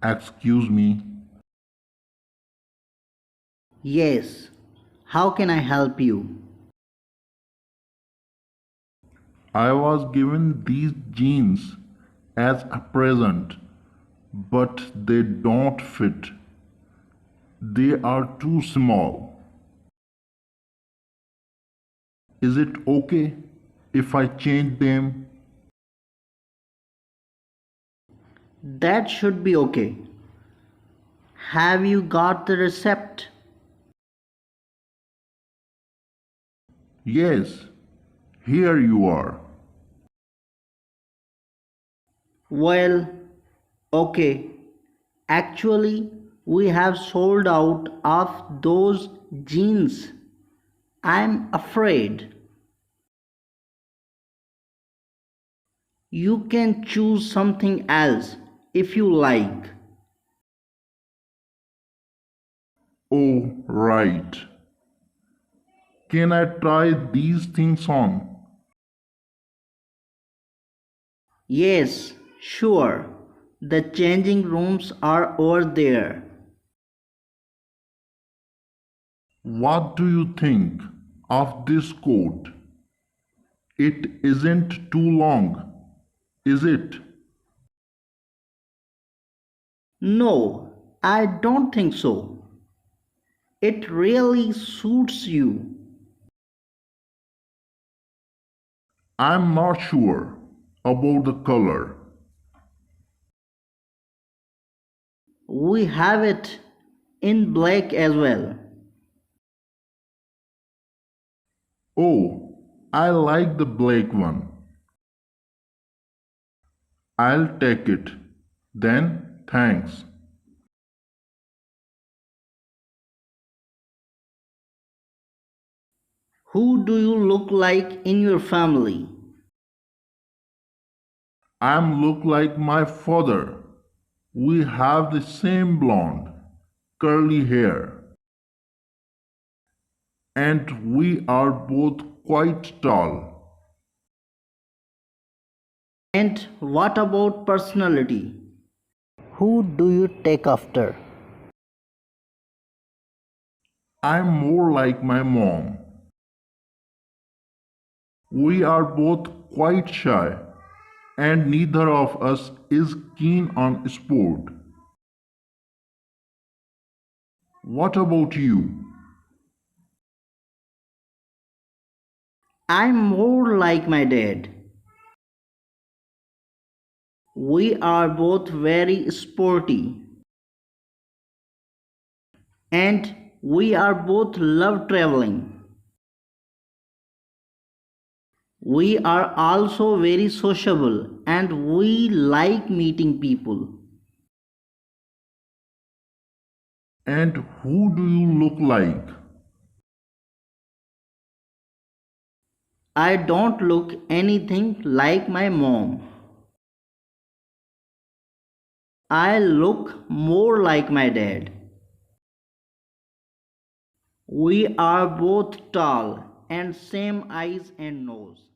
Excuse me. Yes. How can I help you? I was given these jeans as a present, but they don't fit. They are too small. Is it okay if I change them? That should be okay. Have you got the receipt? Yes, here you are. Well, okay. Actually, we have sold out of those jeans. I'm afraid. You can choose something else if you like. Oh, right. Can I try these things on? Yes, sure. The changing rooms are over there. What do you think of this coat? It isn't too long, is it? No, I don't think so. It really suits you. I'm not sure about the color. We have it in black as well. Oh, I like the black one. I'll take it. Then, thanks. Who do you look like in your family? I'm look like my father. We have the same blonde, curly hair, and we are both quite tall. And what about personality? Who do you take after? I'm more like my mom. We are both quite shy, and neither of us is keen on sport. What about you? I'm more like my dad. We are both very sporty and we are both love traveling. We are also very sociable and we like meeting people. And who do you look like? I don't look anything like my mom. I look more like my dad. We are both tall and same eyes and nose.